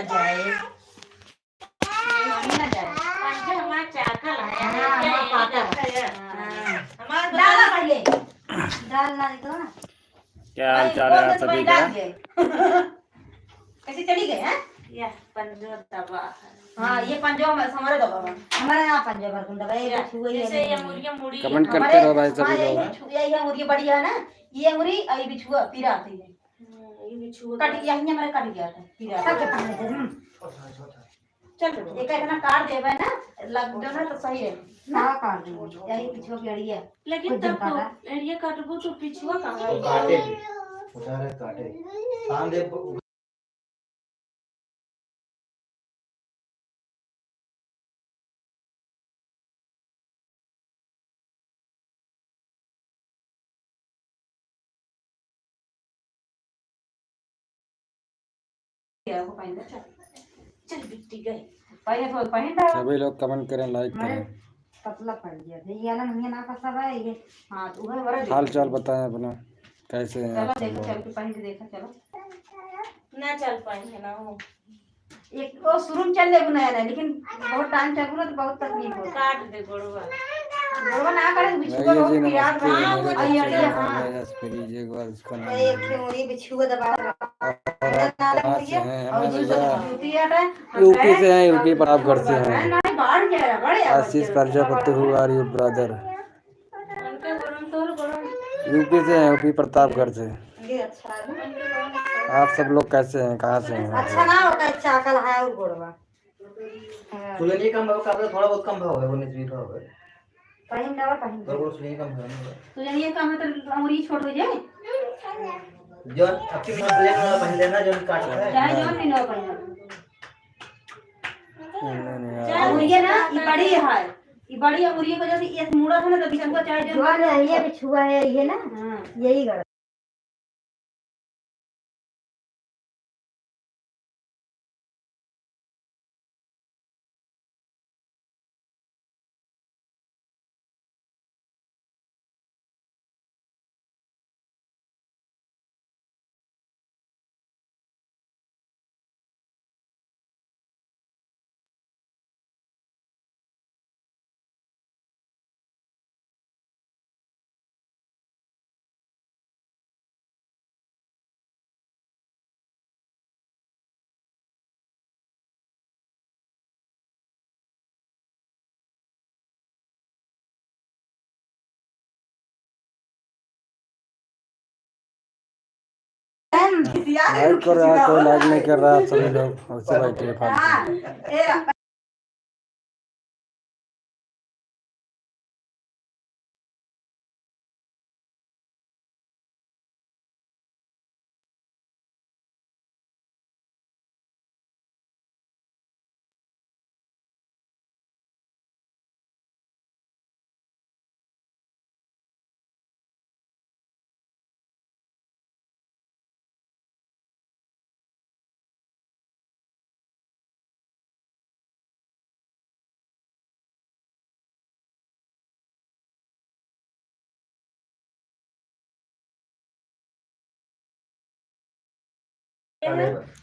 ना जाए, ना जाए। पंजा हमारा चाकल है, हमारा पाकल है। हमारा डाला पहले, डालना दो ना। क्या हाल चाल है सभी का? कैसे चली गए हैं? ये पंजो दबा। हाँ ये पंजो हमारे दबा हमारे यहाँ पंजो भर दबा ये छुए जैसे ये मुर्गियां मुड़ी कमेंट करते रहो भाई सभी लोग। छुए ये मुर्गी बढ़िया है ना, ये मुर्गी अभी बिछुआ पीरा आती है, ये बिछुआ कट गया है, हमारे कट गया था पीरा सब के पास चल एक एक ना काट देबे ना लग देना तो सही है ना, काट देंगे यही पिछुआ की अड़ी है, लेकिन तब तो एरिया काटबो तो पिछुआ कहां है? काटे उतारे काटे काम दे चल बिट्टी गए पहले तो पहले सभी लोग कमेंट करें, लाइक करें, पतला पड़ गया ये ना ये ना पतला है ये। हां तो उधर बड़ा हाल चाल बताएं अपना, कैसे हैं चलो आप सब देखो चल लोग? के पहले देखो चलो ना चल पाएंगे ना वो एक वो शुरू में चल ले बनाया ना, लेकिन बहुत टाइम चल ना तो बहुत तकलीफ हो काट दे गोड़वा गोड़वा ना करे बिछुआ भैया हो जी यार नमस्ते, मेरे आई बच्चे अड़िया का हां नाम है जसप्रीत, एक बार इसका नाम एक खेवड़ी बिछुआ दबा और आप कहाँ से हैं? और हमें दूसरा भैया ड्यूटी आता है यूपी से हैं, यूपी प्रतापगढ़ से हैं। नहीं बाहर क्या है बड़े Ashish Prajapati who are you brother? उनके गरम तोर गरम यूपी से हैं, यूपी प्रतापगढ़ से। ये अच्छा है आप सब लोग कैसे हैं, कहाँ से हैं? अच्छा ना होता है चाकल है और गोड़वा सुलेनी कम भाव का थोड़ा बहुत कम भाव है वो निस्बी भाव है पहिन दवा पहिन बरगुड़ सुलेनी कम भाव है तो जानिए काम है तो अमरी छोड़ दो जाए जो आपके पास ब्लैक वाला पहन लेना जो काट है चाहे जो नहीं नो पहिन नहीं चाहे मुर्गी ना ये बड़ी है ये बड़ी मुर्गी को जैसे ये मुड़ा था ना तो बीच को चाहे जो है ये बिछुआ है ये ना यही कर लाइक करो यार, कोई लाइक नहीं कर रहा, आप सभी लोग उससे बैठे फालतू।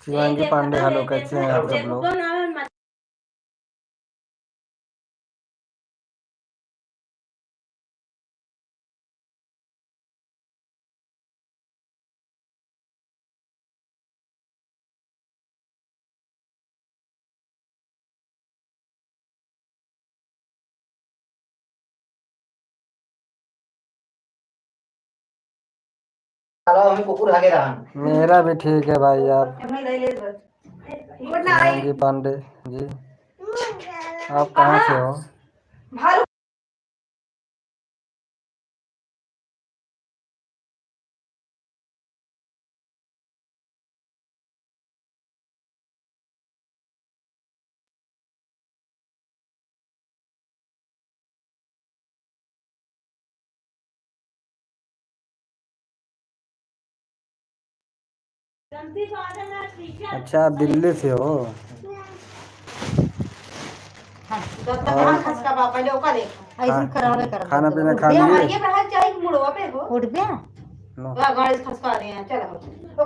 शिवांगी पांडे, हेलो, कैसे हैं आप सब लोग? साला हमें कुकुर भागे रहा मेरा भी ठीक है भाई। आप शिवांगी पांडे जी, आप कहाँ से हो? अच्छा, आप दिल्ली से हो? खाना पीना खा लिए? चलो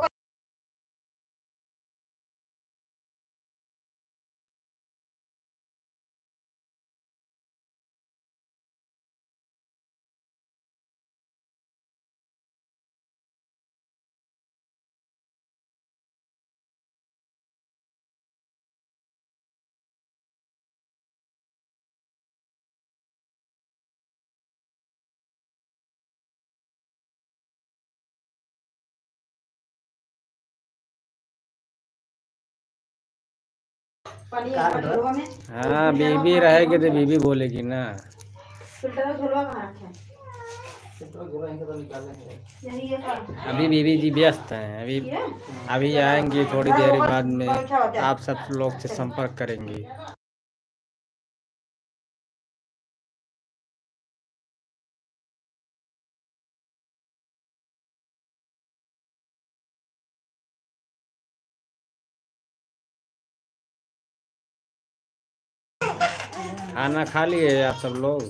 पानी कार एक में? झोलवा में हाँ बीबी रहेगी तो बीबी बोलेगी ना। फिल्टर का झोलवा कहाँ रखे हैं? पेट्रोल घोड़ा इनका तो निकालना है। यही ये का अभी बीबी जी व्यस्त हैं, अभी ये अभी आएंगी थोड़ी देर बाद में, क्या होता है? आप सब लोग से संपर्क करेंगी। खाना खा लिए आप सब लोग?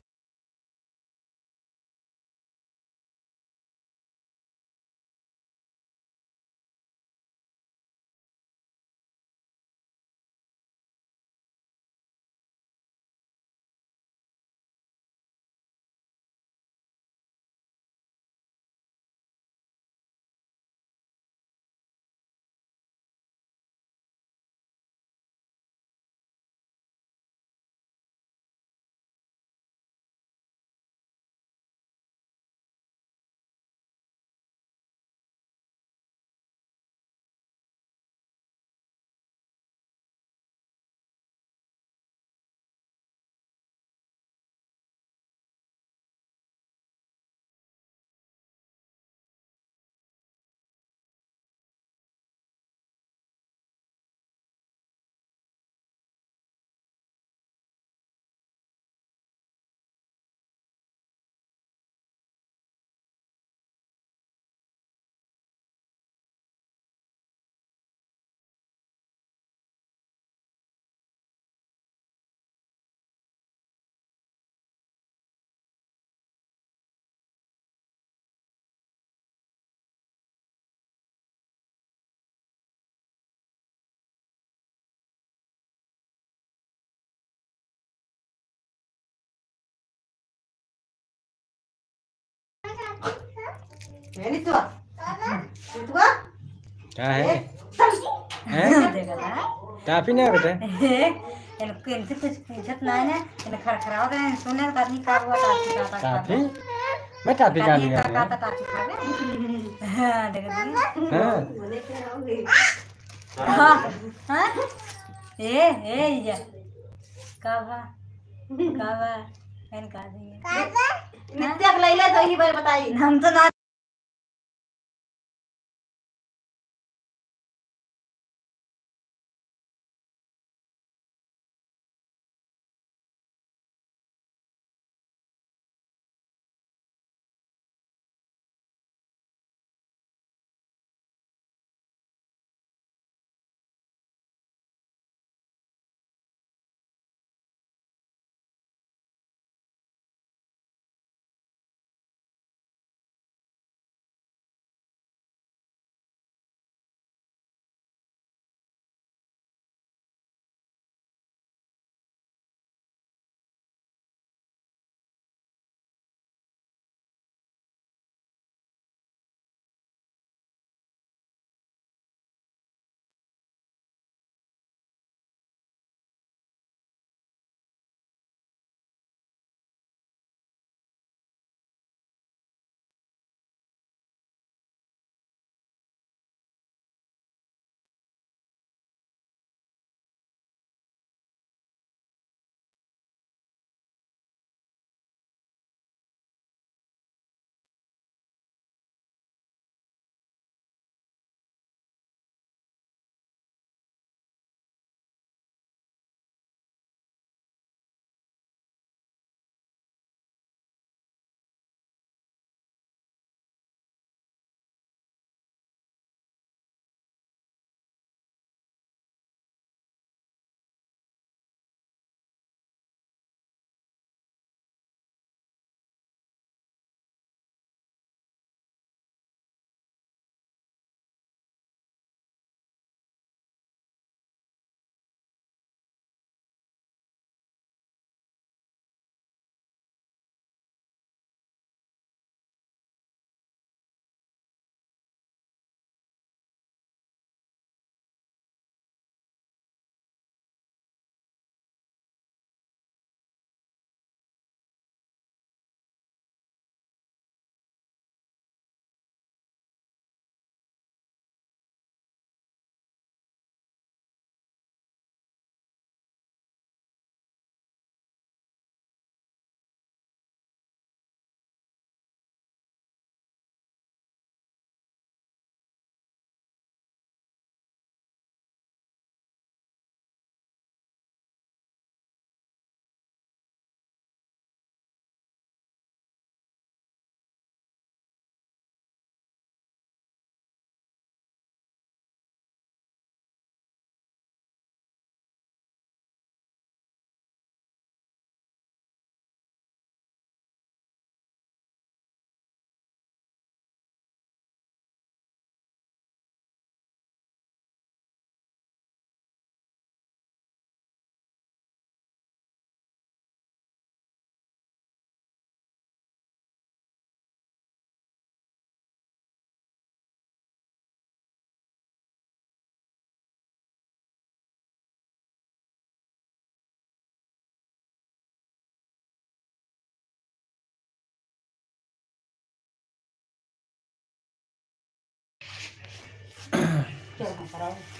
नहीं तो तो क्या है? हैं? टाफी नहीं बेटा? इनसे कुछ पूछत ना है इन खड़खड़ावत है सुने का नहीं का हुआ टाफी? मैं टाफी खा लिया का टाटी खा गए हां देख हाँ हां ए ये का एन का दी नित्य लैले तो ही बार बताई हम तो ना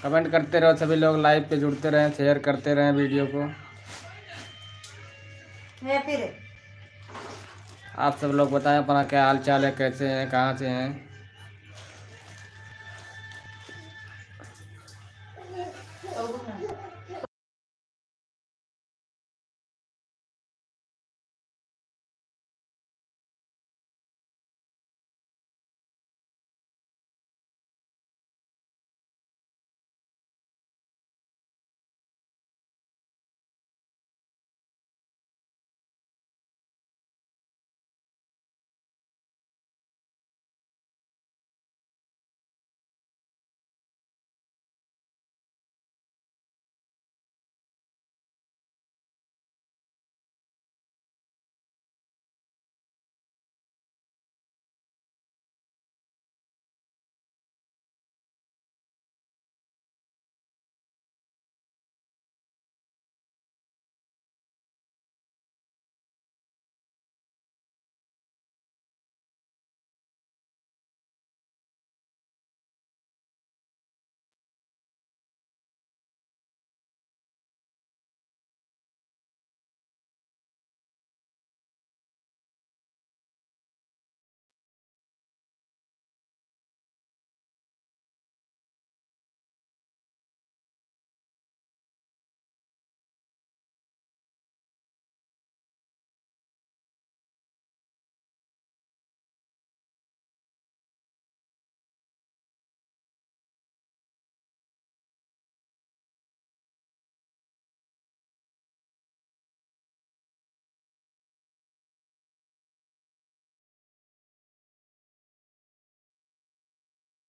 कमेंट करते रहो सभी लोग, लाइव पे जुड़ते रहें, शेयर करते रहें वीडियो को। ये फिर आप सब लोग बताएं अपना क्या हाल चाल है, कैसे हैं, कहाँ से हैं।